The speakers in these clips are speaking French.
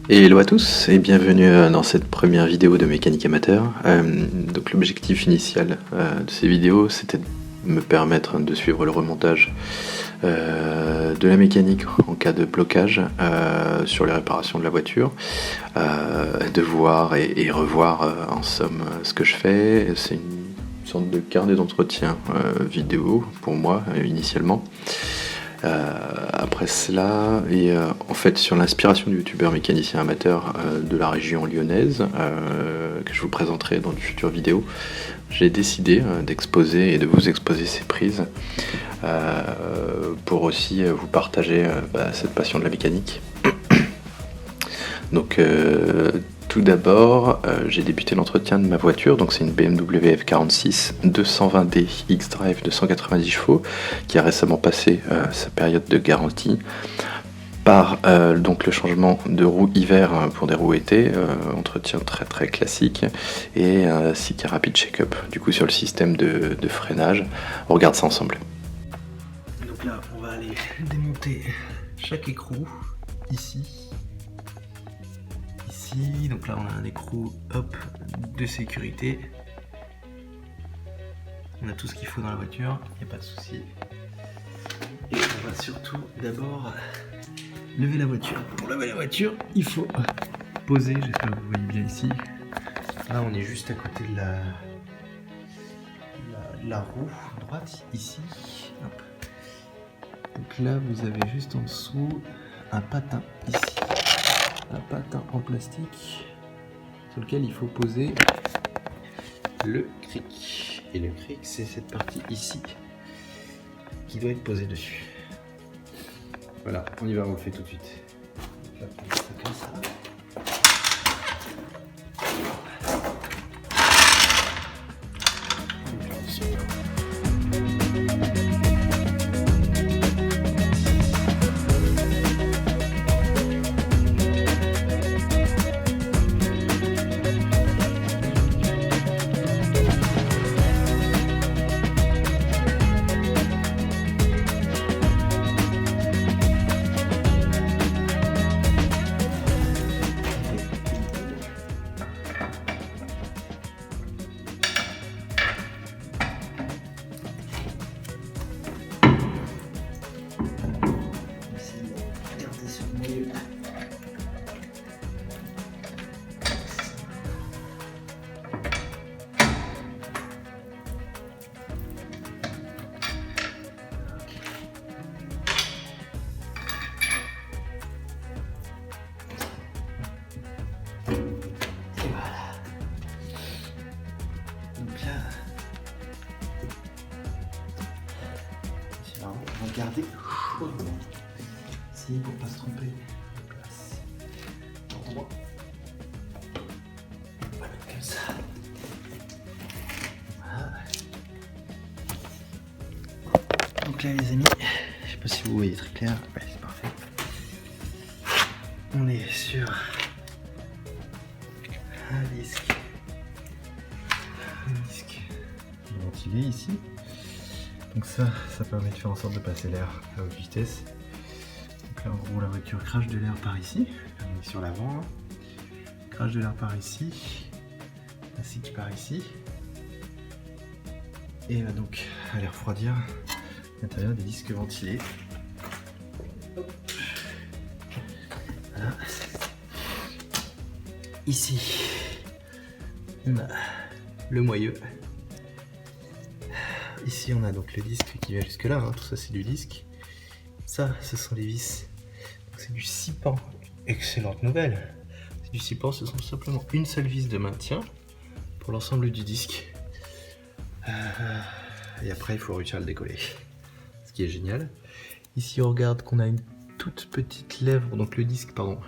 Hello à tous et bienvenue dans cette première vidéo de mécanique amateur. Donc l'objectif initial de ces vidéos, c'était de me permettre de suivre le remontage de la mécanique en cas de blocage sur les réparations de la voiture, de voir et revoir en somme ce que je fais. C'est une sorte de carnet d'entretien vidéo pour moi initialement. Après cela, et en fait sur l'inspiration du youtubeur mécanicien amateur de la région lyonnaise, que je vous présenterai dans de futures vidéos, j'ai décidé d'exposer et de vous exposer ces prises pour aussi vous partager cette passion de la mécanique. Donc tout d'abord, j'ai débuté l'entretien de ma voiture, donc c'est une BMW F46 220D X-Drive de 190 chevaux qui a récemment passé sa période de garantie par donc le changement de roues hiver pour des roues été, entretien très très classique, et ainsi qu'un rapide check-up du coup sur le système de freinage. On regarde ça ensemble. Donc là on va aller démonter chaque écrou ici. Donc là on a un écrou de sécurité. On a tout ce qu'il faut dans la voiture, il n'y a pas de souci. Et on va surtout d'abord lever la voiture. Pour lever la voiture, il faut poser, j'espère que vous voyez bien ici. Là on est juste à côté de la roue droite, ici. Hop. Donc là vous avez juste en dessous un patin ici. Un patin en plastique sur lequel il faut poser le cric. Et le cric, c'est cette partie ici qui doit être posée dessus. Voilà, on y va, on le fait tout de suite. Donc là, on fait ça comme ça. On va garder ici pour pas se tromper de place. Endroit. On va mettre comme ça. Voilà. Donc là les amis, je sais pas si vous voyez très clair. Ouais, c'est parfait. On est sur un disque ventilé ici. Donc ça permet de faire en sorte de passer l'air à haute vitesse. Donc là en gros la voiture crache de l'air par ici, on est sur l'avant, crache de l'air par ici, ainsi que par ici, et va donc aller refroidir l'intérieur des disques ventilés. Voilà. Ici on a le moyeu. Ici on a donc le disque qui va jusque là, tout ça c'est du disque. Ça, ce sont les vis. C'est du 6 pans. Excellente nouvelle. C'est du 6 pans, ce sont simplement une seule vis de maintien pour l'ensemble du disque. Et après il faut réussir à le décoller. Ce qui est génial. Ici on regarde qu'on a une toute petite lèvre, donc le disque, pardon.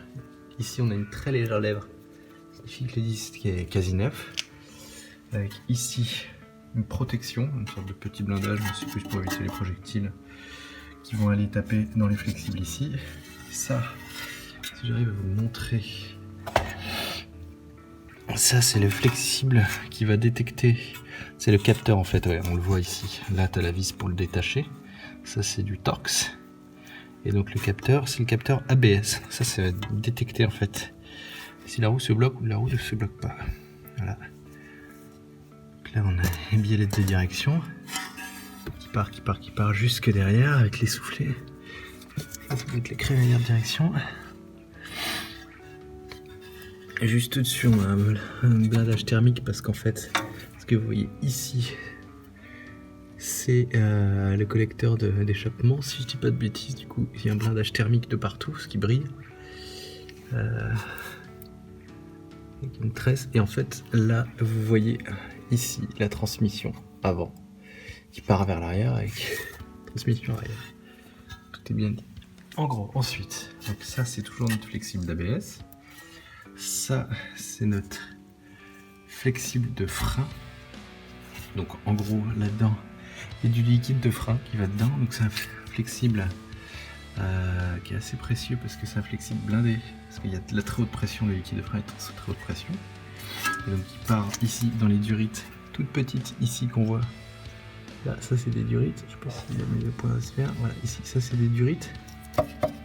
Ici on a une très légère lèvre. Ça signifie que le disque est quasi neuf. Avec ici une protection, une sorte de petit blindage, mais c'est plus pour éviter les projectiles qui vont aller taper dans les flexibles ici. Ça, si j'arrive à vous le montrer, ça c'est le flexible qui va détecter, c'est le capteur en fait, ouais, on le voit ici. Là tu as la vis pour le détacher, ça c'est du Torx. Et donc le capteur, c'est le capteur ABS, ça va détecter en fait si la roue se bloque ou la roue ne se bloque pas. Voilà. Donc là on a une biellette de direction qui part jusque derrière avec les soufflets. Ça doit être les crémaillères de direction. Et juste au-dessus on a un blindage thermique parce qu'en fait, ce que vous voyez ici, c'est le collecteur d'échappement, si je dis pas de bêtises. Du coup il y a un blindage thermique de partout, ce qui brille. Avec une tresse. Et en fait là vous voyez ici la transmission avant qui part vers l'arrière avec transmission arrière. Tout est bien dit. En gros, ensuite, donc ça c'est toujours notre flexible d'ABS. Ça c'est notre flexible de frein. Donc en gros là-dedans il y a du liquide de frein qui va dedans. Donc c'est un flexible qui est assez précieux parce que c'est un flexible blindé. Parce qu'il y a de la très haute pression, le liquide de frein est sous très haute pression. Et donc il part ici dans les durites toutes petites ici qu'on voit. Là, ça c'est des durites, je sais pas s'il a mis le point à se faire. Voilà, ici, ça c'est des durites.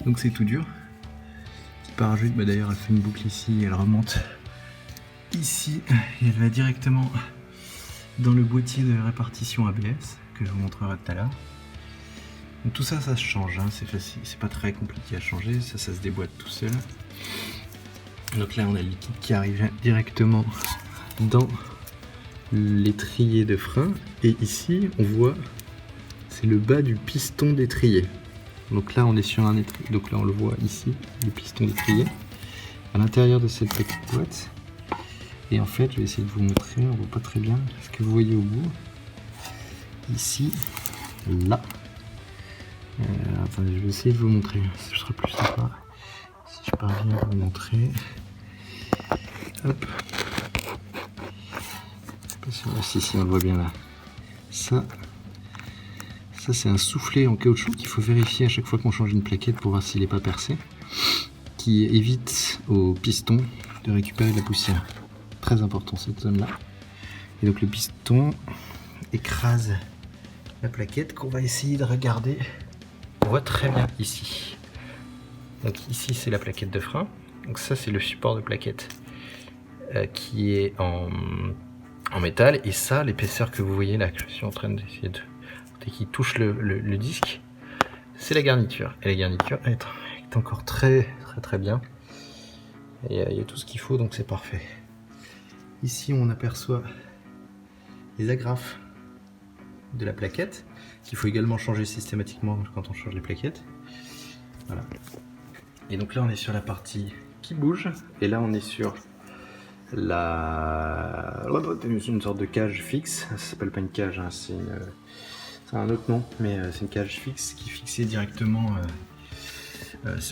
Donc c'est tout dur. Qui part juste, d'ailleurs elle fait une boucle ici, elle remonte ici et elle va directement dans le boîtier de répartition ABS que je vous montrerai tout à l'heure. Donc tout ça, ça se change, hein, c'est facile, c'est pas très compliqué à changer, ça se déboîte tout seul. Donc là on a le liquide qui arrive directement dans l'étrier de frein et ici on voit c'est le bas du piston d'étrier. Donc là on est sur un étrier, donc là on le voit ici, le piston d'étrier à l'intérieur de cette petite boîte. Et en fait je vais essayer de vous montrer, on voit pas très bien ce que vous voyez au bout. Ici, là. Attendez, je vais essayer de vous montrer, ce sera plus sympa si je parviens à vous montrer. Hop. Si, on le voit bien là. Ça c'est un soufflet en caoutchouc qu'il faut vérifier à chaque fois qu'on change une plaquette pour voir s'il n'est pas percé, qui évite au piston de récupérer de la poussière. Très important cette zone là. Et donc le piston écrase la plaquette qu'on va essayer de regarder. On voit très bien ici. Donc ici c'est la plaquette de frein. Donc ça c'est le support de plaquette qui est en métal, et ça, l'épaisseur que vous voyez là, que je suis en train d'essayer de... qui touche le disque, c'est la garniture. Et la garniture est encore très bien. Et il y a tout ce qu'il faut, donc c'est parfait. Ici, on aperçoit les agrafes de la plaquette, qu'il faut également changer systématiquement quand on change les plaquettes. Voilà. Et donc là, on est sur la partie qui bouge, et là, on est sur une sorte de cage fixe. Ça s'appelle pas une cage, hein, c'est un autre nom, mais c'est une cage fixe qui est fixée directement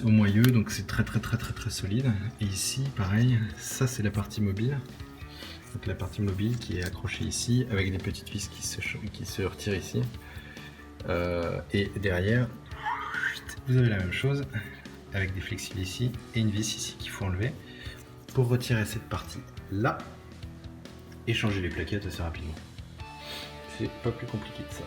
au moyeu, donc c'est très solide. Et ici pareil, ça c'est la partie mobile, donc la partie mobile qui est accrochée ici avec des petites vis qui se retirent ici, et derrière vous avez la même chose avec des flexibles ici et une vis ici qu'il faut enlever pour retirer cette partie là et changer les plaquettes assez rapidement. C'est pas plus compliqué que ça.